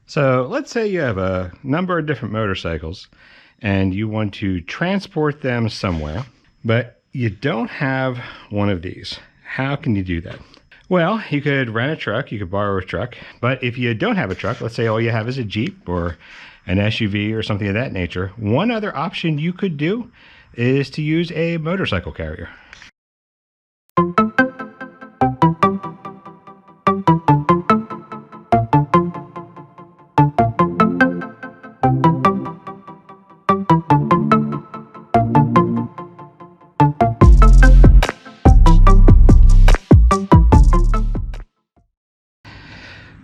So let's say you have a number of different motorcycles and you want to transport them somewhere, but you don't have one of these. How can you do that? Well, you could rent a truck, you could borrow a truck, but if you don't have a truck, let's say all you have is a Jeep or an SUV or something of that nature, one other option you could do is to use a motorcycle carrier.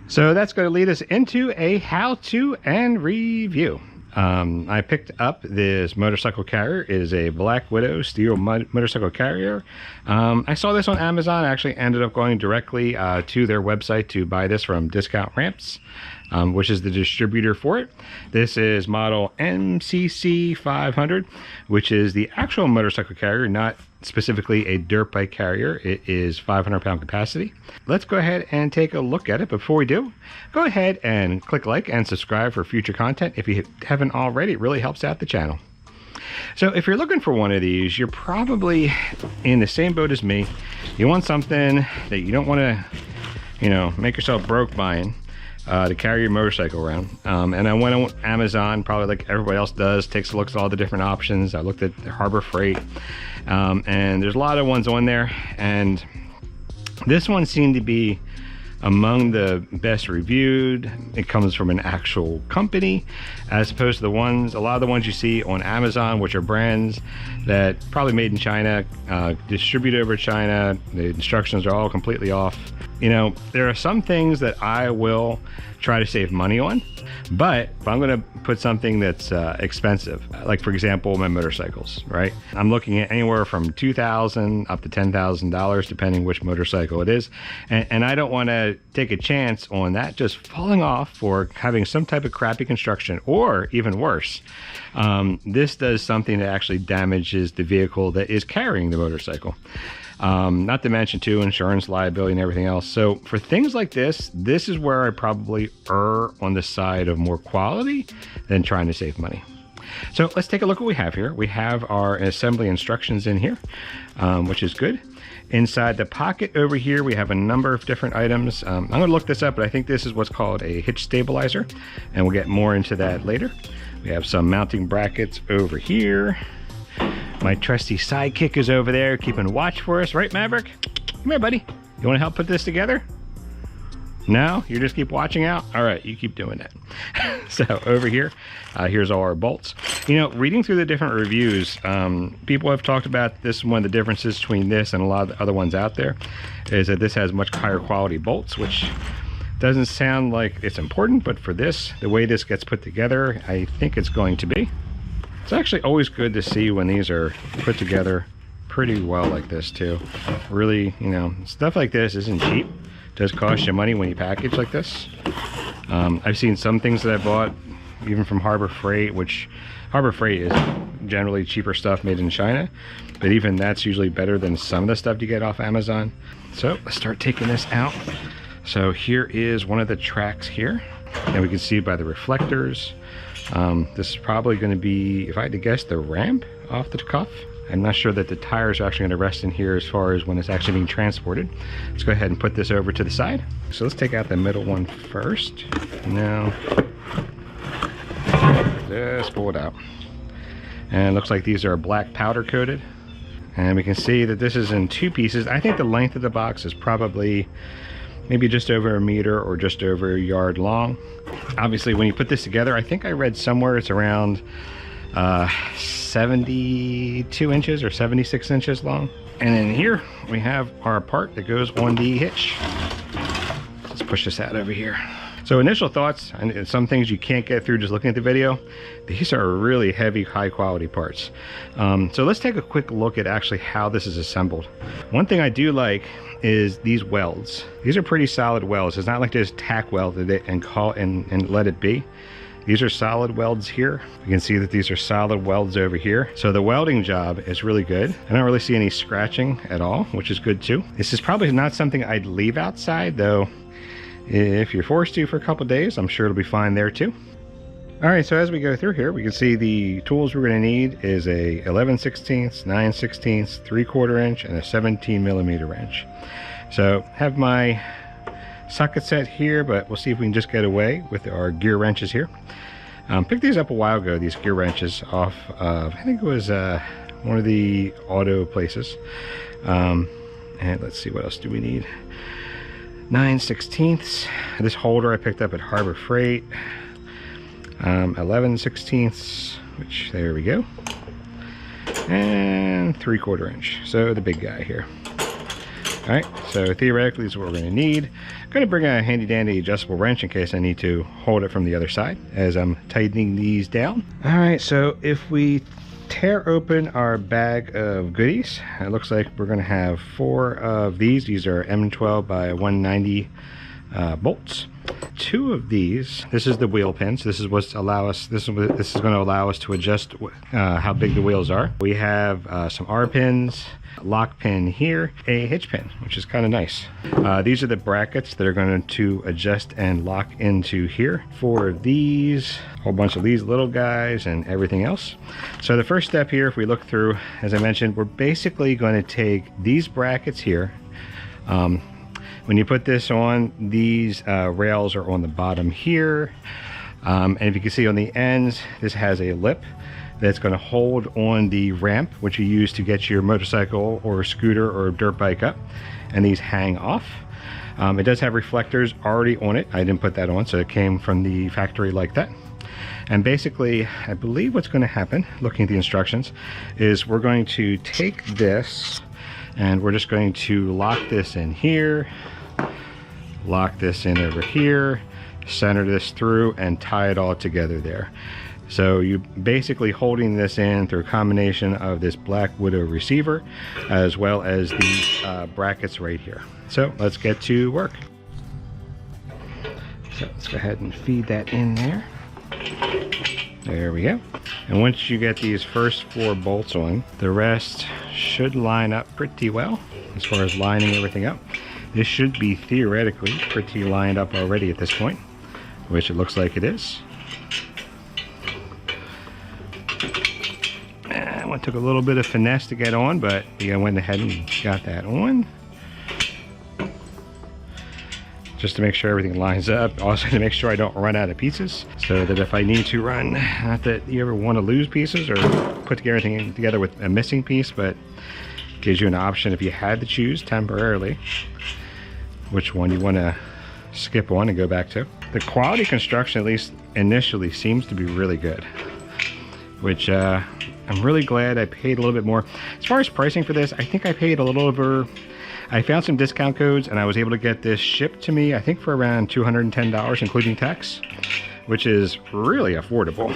So that's going to lead us into a how-to and review. I picked up this motorcycle carrier. It is a Black Widow steel motorcycle carrier. I saw this on Amazon. I actually ended up going directly to their website to buy this from Discount Ramps, which is the distributor for it. This is model MCC-500, which is the actual motorcycle carrier, not specifically a dirt bike carrier. It is 500-pound capacity. Let's go ahead and take a look at it. Before we do, go ahead and click like and subscribe for future content if you haven't already. It really helps out the channel. So if you're looking for one of these, you're probably in the same boat as me. You want something that you don't want to, make yourself broke buying to carry your motorcycle around. And I went on Amazon, probably like everybody else does, takes a look at all the different options. I looked at Harbor Freight, and there's a lot of ones on there, and this one seemed to be among the best reviewed. It comes from an actual company, as opposed to a lot of the ones you see on Amazon, which are brands that probably made in China, distributed over China. The instructions are all completely off. There are some things that I will try to save money on, but if I'm going to put something that's expensive, like for example, my motorcycles, right? I'm looking at anywhere from $2,000 up to $10,000, depending which motorcycle it is. And I don't want to take a chance on that just falling off or having some type of crappy construction, or even worse, this does something that actually damages the vehicle that is carrying the motorcycle. Not to mention too, insurance, liability, and everything else. So for things like this is where I probably err on the side of more quality than trying to save money. So let's take a look at what we have here. We have our assembly instructions in here, which is good. Inside the pocket over here, we have a number of different items. I'm going to look this up, but I think this is what's called a hitch stabilizer, and we'll get more into that later. We have some mounting brackets over here. My trusty sidekick is over there keeping watch for us, right, Maverick? Come here, buddy. You want to help put this together? No? You just keep watching out? All right, you keep doing that. So over here, here's all our bolts. Reading through the different reviews, people have talked about this. One of the differences between this and a lot of the other ones out there is that this has much higher quality bolts, which doesn't sound like it's important, but for this, the way this gets put together, I think it's going to be. It's actually always good to see when these are put together pretty well like this too. Really, stuff like this isn't cheap. It does cost you money when you package like this. I've seen some things that I bought even from Harbor Freight, which Harbor Freight is generally cheaper stuff made in China, but even that's usually better than some of the stuff you get off Amazon. So let's start taking this out. So here is one of the tracks here, and we can see by the reflectors. This is probably going to be, if I had to guess, the ramp off the cuff. I'm not sure that the tires are actually going to rest in here as far as when it's actually being transported. Let's go ahead and put this over to the side. So let's take out the middle one first. Now, just pull it out. And it looks like these are black powder coated. And we can see that this is in two pieces. I think the length of the box is probably maybe just over a meter or just over a yard long. Obviously, when you put this together, I think I read somewhere it's around 72 inches or 76 inches long. And in here, we have our part that goes on the hitch. Let's push this out over here. So initial thoughts, and some things you can't get through just looking at the video, these are really heavy, high quality parts. So let's take a quick look at actually how this is assembled. One thing I do like is these welds. These are pretty solid welds. It's not like just tack welded it and let it be. These are solid welds here. You can see that these are solid welds over here. So the welding job is really good. I don't really see any scratching at all, which is good too. This is probably not something I'd leave outside, though. If you're forced to for a couple days, I'm sure it'll be fine there too. All right, so as we go through here, we can see the tools we're going to need is a 11/16, 9/16, 3/4 inch, and a 17mm wrench. So have my socket set here, but we'll see if we can just get away with our gear wrenches here. Picked these up a while ago, these gear wrenches off of, I think it was one of the auto places. And let's see, what else do we need? 9/16. This holder I picked up at Harbor Freight. 11/16, which, there we go. And 3/4 inch, so the big guy here. All right, so theoretically this is what we're going to need. I'm going to bring a handy dandy adjustable wrench in case I need to hold it from the other side as I'm tightening these down. All right, so if we tear open our bag of goodies, it looks like we're going to have 4 of these. These are M12 by 190 bolts. 2 of these, this is the wheel pins. This is what's this is going to allow us to adjust how big the wheels are. We have some R pins, lock pin here, a hitch pin, which is kind of nice. These are the brackets that are going to adjust and lock into here. 4 of these, a whole bunch of these little guys, and everything else. So the first step here, if we look through, as I mentioned, we're basically going to take these brackets here. When you put this on, these rails are on the bottom here. And if you can see on the ends, this has a lip that's going to hold on the ramp, which you use to get your motorcycle or scooter or dirt bike up. And these hang off. It does have reflectors already on it. I didn't put that on, so it came from the factory like that. And basically, I believe what's going to happen, looking at the instructions, is we're going to take this and we're just going to lock this in here, lock this in over here, center this through, and tie it all together there. So you're basically holding this in through a combination of this Black Widow receiver as well as these brackets right here. So let's get to work. So let's go ahead and feed that in there. There we go. And once you get these first 4 bolts on, the rest should line up pretty well as far as lining everything up. This should be theoretically pretty lined up already at this point, which it looks like it is. It took a little bit of finesse to get on, but I went ahead and got that on. Just to make sure everything lines up. Also to make sure I don't run out of pieces, so that if I need to run, not that you ever want to lose pieces or put everything together with a missing piece, but gives you an option if you had to choose temporarily which one you want to skip on and go back to. The quality construction, at least initially, seems to be really good, which I'm really glad I paid a little bit more. As far as pricing for this, I think I paid a little over, I found some discount codes and I was able to get this shipped to me, I think for around $210, including tax, which is really affordable.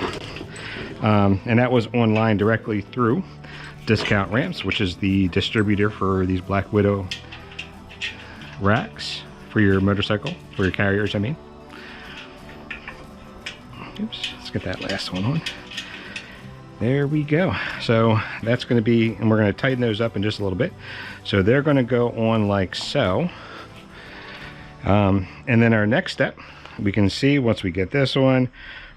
And that was online directly through Discount Ramps, which is the distributor for these Black Widow racks for your motorcycle, for your carriers, I mean. Oops, let's get that last one on. There we go. So that's going to be, and we're going to tighten those up in just a little bit. So they're going to go on like so. And then our next step, we can see once we get this on,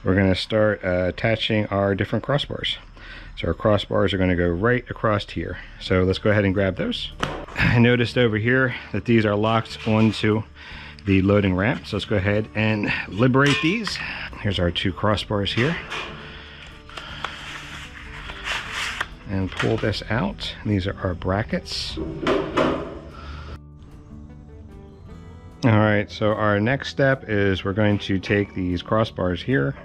we're going to start attaching our different crossbars. So our crossbars are going to go right across here. So let's go ahead and grab those. I noticed over here that these are locked onto the loading ramp. So let's go ahead and liberate these. Here's our 2 crossbars here. And pull this out. These are our brackets. All right, so our next step is we're going to take these crossbars here,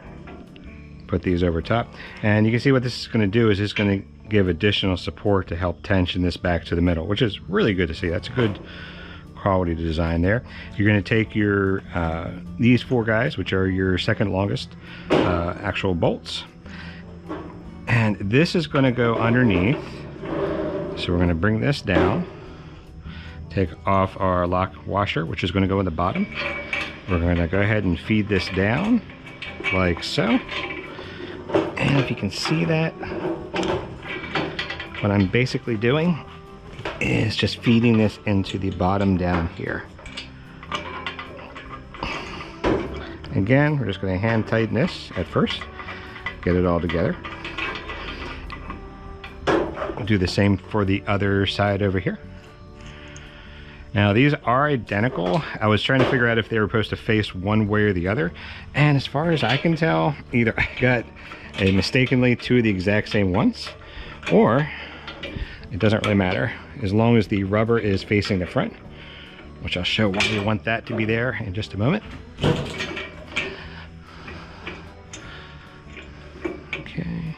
put these over top, and you can see what this is going to do is it's going to give additional support to help tension this back to the middle, which is really good to see. That's a good quality design there. You're going to take your these 4 guys, which are your second longest actual bolts, and this is going to go underneath. So we're going to bring this down, take off our lock washer, which is going to go in the bottom. We're going to go ahead and feed this down like so. And if you can see that, what I'm basically doing is just feeding this into the bottom down here. Again, we're just going to hand tighten this at first, get it all together. We'll do the same for the other side over here. Now these are identical. I was trying to figure out if they were supposed to face one way or the other, and as far as I can tell, either I got mistakenly two of the exact same ones, or it doesn't really matter as long as the rubber is facing the front, which I'll show why we want that to be there in just a moment. Okay.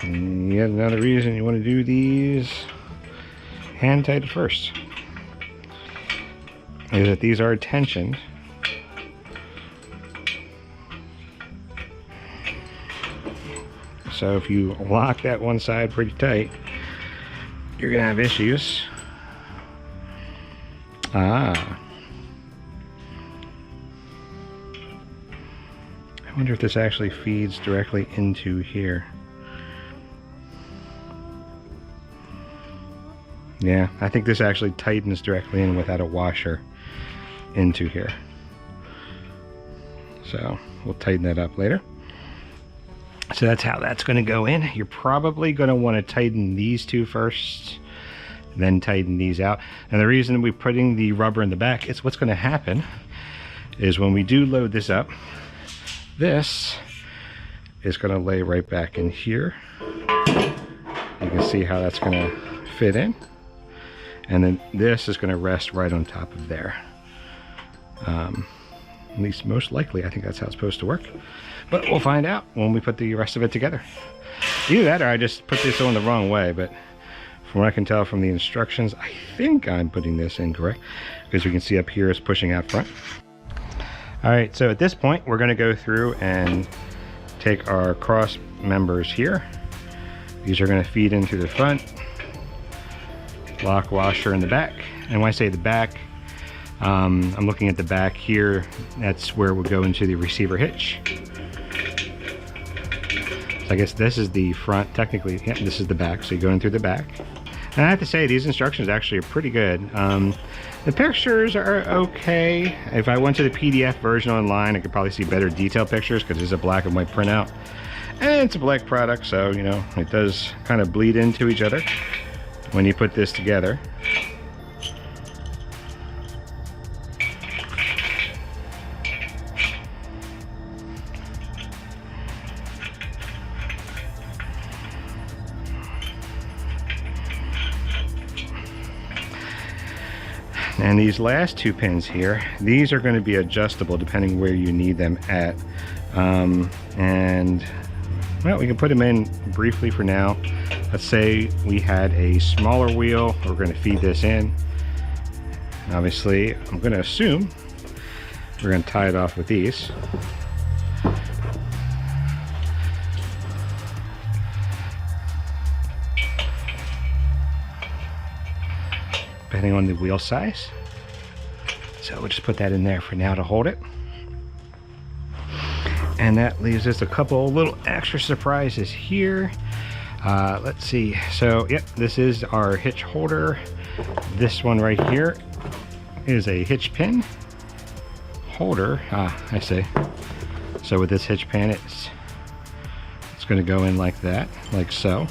Yet another reason you want to do these hand tight first is that these are tensioned. So if you lock that one side pretty tight, you're gonna have issues. I wonder if this actually feeds directly into here. Yeah, I think this actually tightens directly in without a washer into here. So we'll tighten that up later. So that's how that's going to go in. You're probably going to want to tighten these two first, then tighten these out. And the reason we're putting the rubber in the back is what's going to happen is when we do load this up, this is going to lay right back in here. You can see how that's going to fit in. And then this is going to rest right on top of there. At least most likely, I think that's how it's supposed to work. But we'll find out when we put the rest of it together. Either that or I just put this on the wrong way, but from what I can tell from the instructions, I think I'm putting this in correct, because we can see up here is pushing out front. All right, so at this point, we're gonna go through and take our cross members here. These are gonna feed into the front, lock washer in the back. And when I say the back, I'm looking at the back here. That's where we'll go into the receiver hitch. So I guess this is the front, technically. Yeah, this is the back, so you go in through the back. And I have to say, these instructions actually are pretty good. The pictures are okay. If I went to the PDF version online, I could probably see better detailed pictures because it's a black and white printout. And it's a black product, so, you know, it does kind of bleed into each other when you put this together. And these last two pins here, these are going to be adjustable depending where you need them at. And well, we can put them in briefly for now. Let's say we had a smaller wheel. We're going to feed this in. Obviously, I'm going to assume we're going to tie it off with these. Depending on the wheel size. So we'll just put that in there for now to hold it. And that leaves us a couple little extra surprises here. Let's see. So, yep, this is our hitch holder. This one right here is a hitch pin holder. I see. So with this hitch pin, it's going to go in like that, like so,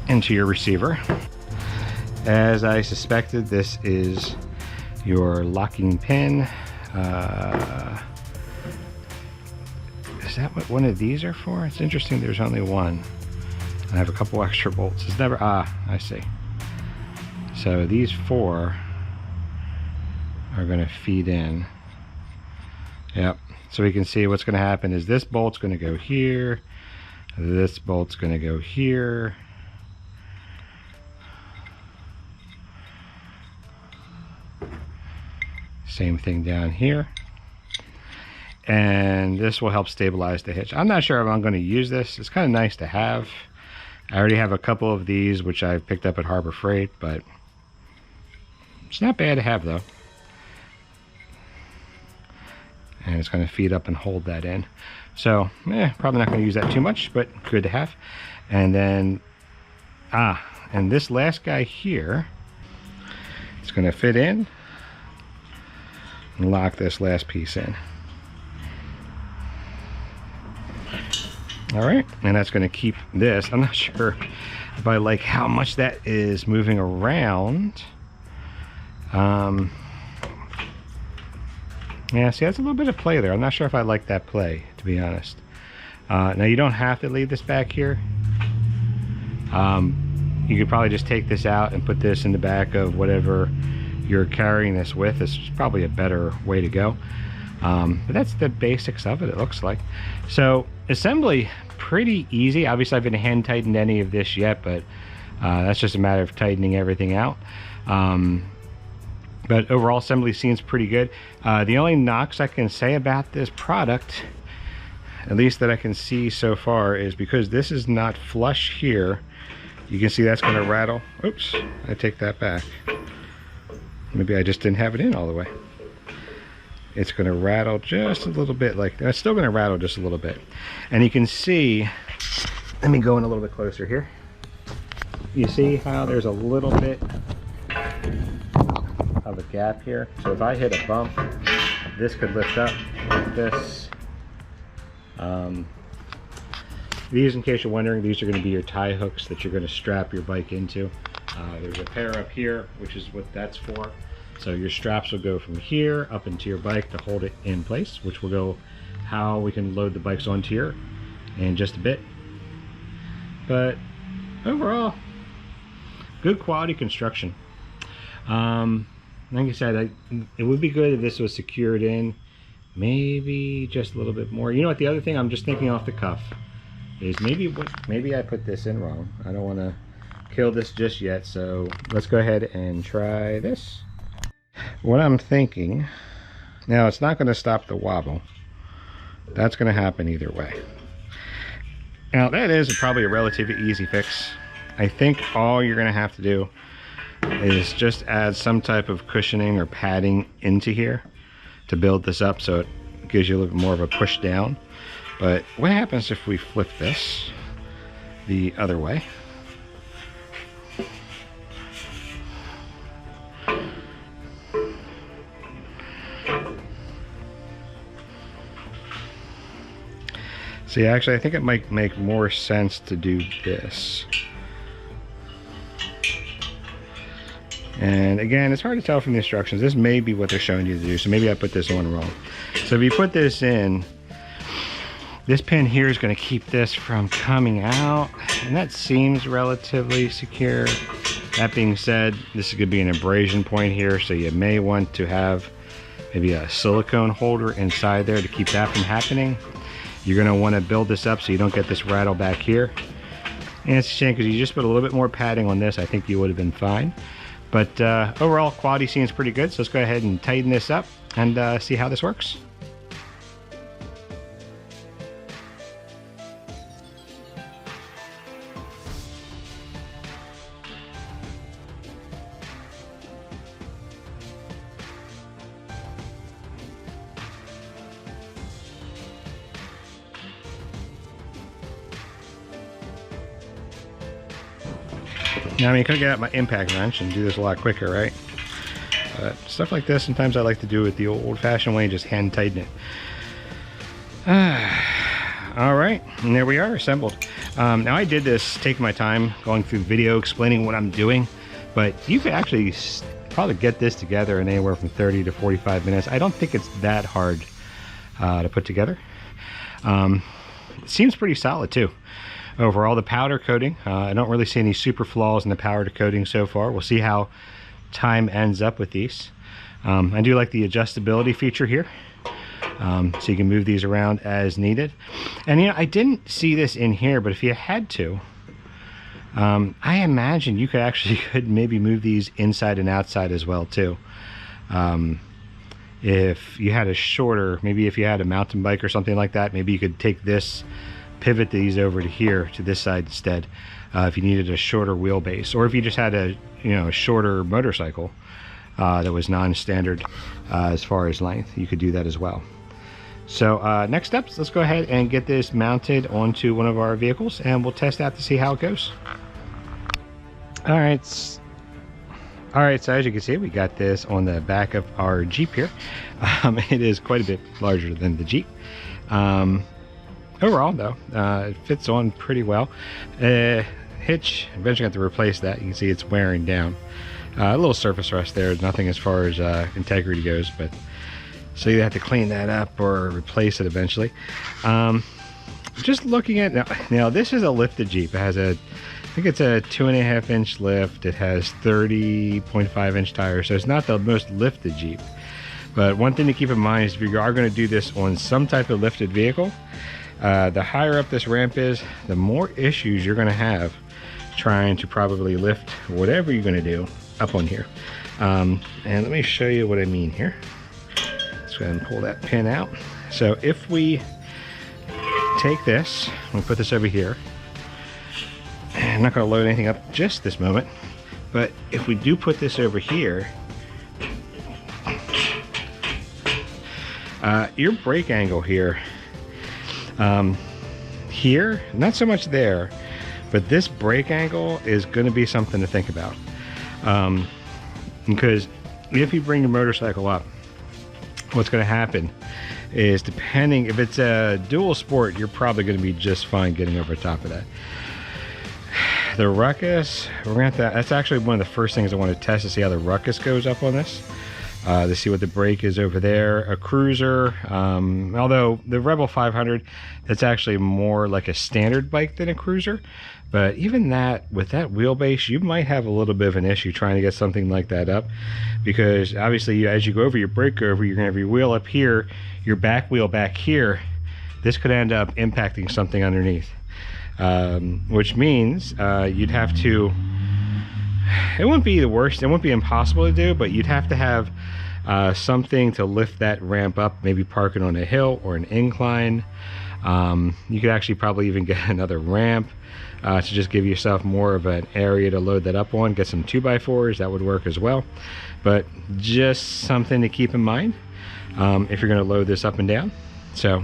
into your receiver. As I suspected, this is your locking pin. Is that what one of these are for? It's interesting there's only one. I have a couple extra bolts. It's never, I see. So these four are going to feed in. Yep. So we can see what's going to happen is this bolt's going to go here. This bolt's going to go here. Same thing down here. And this will help stabilize the hitch. I'm not sure if I'm going to use this. It's kind of nice to have. I already have a couple of these which I picked up at Harbor Freight, but it's not bad to have though. And it's going to feed up and hold that in. So probably not going to use that too much, but good to have. And then and this last guy here, it's going to fit in and lock this last piece in. All right, and that's going to keep this. I'm not sure if I like how much that is moving around. Yeah, see, that's a little bit of play there. I'm not sure if I like that play, to be honest. Now, you don't have to leave this back here. You could probably just take this out and put this in the back of whatever you're carrying this with. This is probably a better way to go. But that's the basics of it, it looks like. So, assembly, pretty easy. Obviously, I haven't hand tightened any of this yet, but that's just a matter of tightening everything out. But overall, assembly seems pretty good. The only knocks I can say about this product, at least that I can see so far, is because this is not flush here. You can see that's going to rattle. Oops, I take that back. Maybe I just didn't have it in all the way. It's going to rattle just a little bit. Like, it's still going to rattle just a little bit. And you can see, let me go in a little bit closer here. You see how there's a little bit of a gap here? So if I hit a bump, this could lift up like this. These, in case you're wondering, these are going to be your tie hooks that you're going to strap your bike into. There's a pair up here, which is what that's for. So your straps will go from here up into your bike to hold it in place, which will go how we can load the bikes onto here in just a bit. But overall, good quality construction. Like I said, it would be good if this was secured in, maybe just a little bit more. You know what, the other thing I'm just thinking off the cuff is maybe I put this in wrong. I don't want to kill this just yet, so let's go ahead and try this. What I'm thinking, now it's not going to stop the wobble. That's going to happen either way. Now that is probably a relatively easy fix. I think all you're going to have to do is just add some type of cushioning or padding into here to build this up so it gives you a little bit more of a push down. But what happens if we flip this the other way? See, actually, I think it might make more sense to do this. And again, it's hard to tell from the instructions. This may be what they're showing you to do, so maybe I put this one wrong. So if you put this in, this pin here is going to keep this from coming out, and that seems relatively secure. That being said, this is going to be an abrasion point here, so you may want to have maybe a silicone holder inside there to keep that from happening. You're going to want to build this up so you don't get this rattle back here. And it's a shame because you just put a little bit more padding on this, I think you would have been fine. But overall, quality seems pretty good, so let's go ahead and tighten this up and see how this works. Now, I mean, you could get out my impact wrench and do this a lot quicker, right? But stuff like this, sometimes I like to do it the old-fashioned way and just hand tighten it. All right, and there we are, assembled. Now, I did this, taking my time, going through the video, explaining what I'm doing, but you could actually probably get this together in anywhere from 30 to 45 minutes. I don't think it's that hard to put together. It seems pretty solid, too. Overall, the powder coating, I don't really see any super flaws in the powder coating so far. We'll see how time ends up with these. I do like the adjustability feature here, so you can move these around as needed. And you know, I didn't see this in here, but if you had to, I imagine you could maybe move these inside and outside as well too. If you had a shorter, maybe if you had a mountain bike or something like that, maybe you could take this, pivot these over to here to this side instead, if you needed a shorter wheelbase, or if you just had a shorter motorcycle that was non-standard as far as length, you could do that as well. So next up, let's go ahead and get this mounted onto one of our vehicles, and we'll test out to see how it goes. All right, so as you can see, we got this on the back of our Jeep here. It is quite a bit larger than the Jeep. Overall, though, it fits on pretty well. Hitch, eventually got to replace that. You can see it's wearing down. A little surface rust there, nothing as far as integrity goes, but so you have to clean that up or replace it eventually. Just looking at now, this is a lifted Jeep. It has I think it's a 2.5 inch lift. It has 30.5 inch tires, so it's not the most lifted Jeep. But one thing to keep in mind is if you are going to do this on some type of lifted vehicle, the higher up this ramp is, the more issues you're going to have trying to probably lift whatever you're going to do up on here. And let me show you what I mean here. Let's go ahead and pull that pin out. So if we take this, we'll put this over here. I'm not going to load anything up just this moment, but if we do put this over here, your brake angle here, not so much there, but this brake angle is going to be something to think about. Because if you bring your motorcycle up, what's going to happen is, depending if it's a dual sport, you're probably going to be just fine getting over top of that. The ruckus, that's actually one of the first things I want to test, to see how the ruckus goes up on this. To see what the brake is over there. A cruiser, although the Rebel 500, that's actually more like a standard bike than a cruiser. But even that, with that wheelbase, you might have a little bit of an issue trying to get something like that up, because obviously as you go over your brake over, you're going to have your wheel up here, your back wheel back here. This could end up impacting something underneath, which means you'd have to, it wouldn't be the worst, it wouldn't be impossible to do, but you'd have to have something to lift that ramp up, maybe park it on a hill or an incline. You could actually probably even get another ramp to just give yourself more of an area to load that up on. Get some 2x4s, that would work as well. But just something to keep in mind if you're going to load this up and down. So,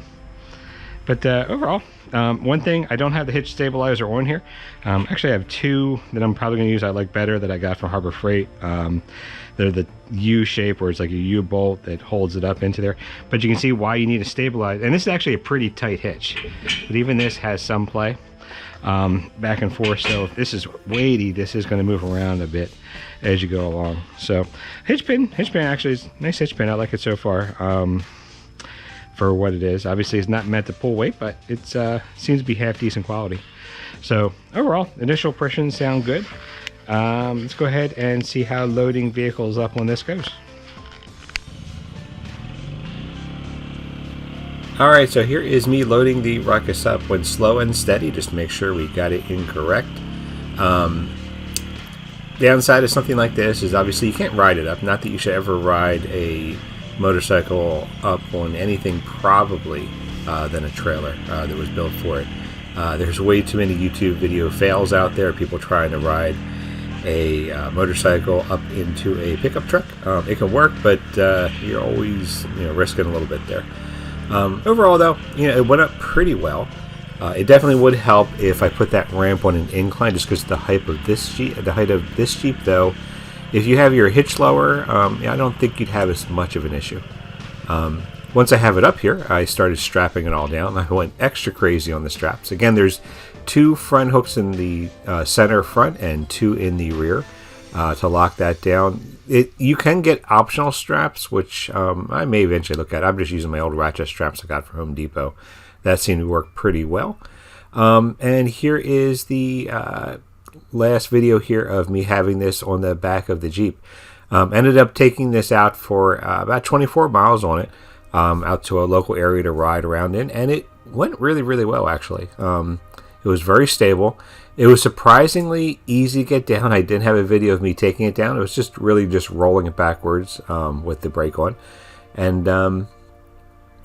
but overall, one thing, I don't have the hitch stabilizer on here. Actually, I have two that I'm probably going to use I like better, that I got from Harbor Freight. They're the U shape, where it's like a U bolt that holds it up into there. But you can see why you need to stabilize. And this is actually a pretty tight hitch, but even this has some play back and forth. So if this is weighty, this is going to move around a bit as you go along. So hitch pin actually is a nice hitch pin. I like it so far. For what it is. Obviously it's not meant to pull weight, but it seems to be half decent quality. So overall, initial impressions sound good. Let's go ahead and see how loading vehicles up on this goes. Alright, so here is me loading the ruckus up. When slow and steady, just to make sure we got it incorrect. Downside of something like this is obviously you can't ride it up. Not that you should ever ride a motorcycle up on anything probably than a trailer that was built for it. There's way too many YouTube video fails out there, people trying to ride a motorcycle up into a pickup truck. It can work, but you're always risking a little bit there. Overall though, it went up pretty well. It definitely would help if I put that ramp on an incline, just because the height of this Jeep though, if you have your hitch lower, I don't think you'd have as much of an issue. Once I have it up here, I started strapping it all down. I went extra crazy on the straps. Again, there's 2 front hooks in the center front and 2 in the rear to lock that down. You can get optional straps, which I may eventually look at. I'm just using my old ratchet straps I got from Home Depot. That seemed to work pretty well. And here is the last video here of me having this on the back of the Jeep. Ended up taking this out for about 24 miles on it, out to a local area to ride around in, and it went really, really well actually. It was very stable. It was surprisingly easy to get down. I didn't have a video of me taking it down. It was just really just rolling it backwards with the brake on. And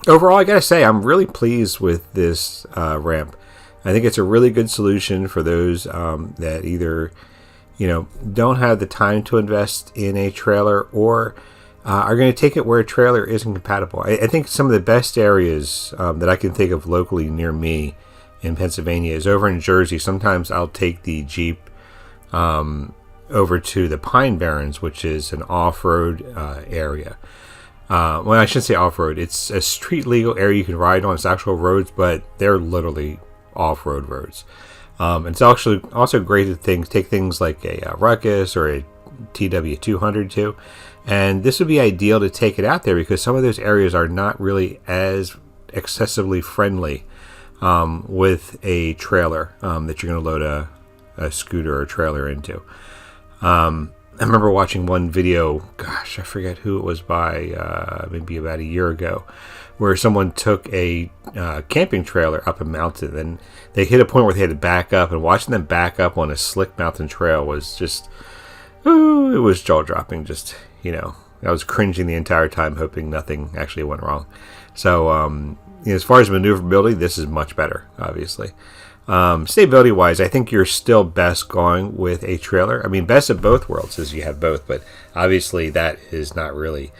overall, I gotta say, I'm really pleased with this ramp. I think it's a really good solution for those that either don't have the time to invest in a trailer, or are going to take it where a trailer isn't compatible. I think some of the best areas that I can think of locally near me in Pennsylvania is over in Jersey. Sometimes I'll take the Jeep over to the Pine Barrens, which is an off-road area. Well, I shouldn't say off-road. It's a street-legal area you can ride on. It's actual roads, but they're literally off-road roads. It's actually also great to take things like a Ruckus or a TW200 too. And this would be ideal to take it out there because some of those areas are not really as accessibly friendly with a trailer that you're going to load a scooter or trailer into. I remember watching one video, gosh, I forget who it was by, maybe about a year ago, where someone took a camping trailer up a mountain and they hit a point where they had to back up, and watching them back up on a slick mountain trail was just, ooh, it was jaw-dropping. Just, I was cringing the entire time, hoping nothing actually went wrong. So, as far as maneuverability, this is much better, obviously. Stability wise, I think you're still best going with a trailer. I mean, best of both worlds is you have both, but obviously that is not really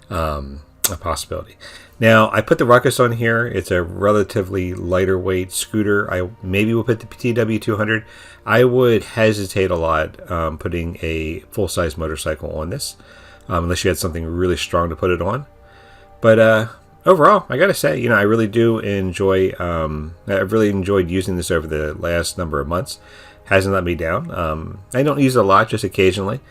a possibility. Now, I put the Ruckus on here. It's a relatively lighter weight scooter. I maybe will put the TW200. I would hesitate a lot putting a full-size motorcycle on this, unless you had something really strong to put it on. But overall, I gotta say, I really do enjoy. I've really enjoyed using this over the last number of months. Hasn't let me down. I don't use it a lot, just occasionally.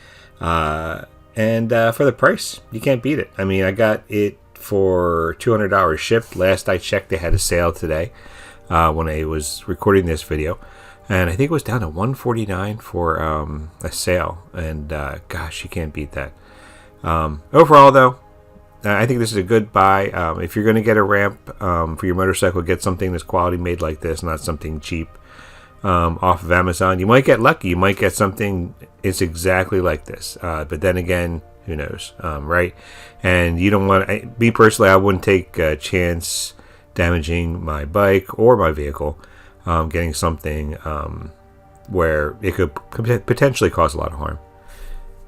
And for the price, you can't beat it. I mean, I got it for $200 shipped. Last I checked, they had a sale today when I was recording this video, and I think it was down to $149 for a sale. And gosh, you can't beat that. Overall, though, I think this is a good buy. If you're going to get a ramp for your motorcycle, get something that's quality made like this, not something cheap off of Amazon. You might get lucky. You might get something it's exactly like this. But then again, who knows, right? And you don't want... Me personally, I wouldn't take a chance damaging my bike or my vehicle, getting something where it could potentially cause a lot of harm.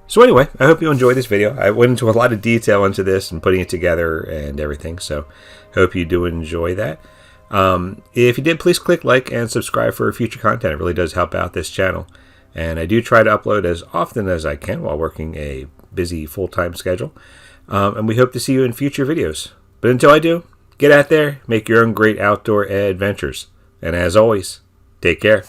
So anyway, I hope you enjoyed this video. I went into a lot of detail into this and putting it together and everything, so hope you do enjoy that. If you did, please click like and subscribe for future content. It really does help out this channel. And I do try to upload as often as I can while working a busy full-time schedule. And we hope to see you in future videos. But until I do, get out there, make your own great outdoor adventures. And as always, take care.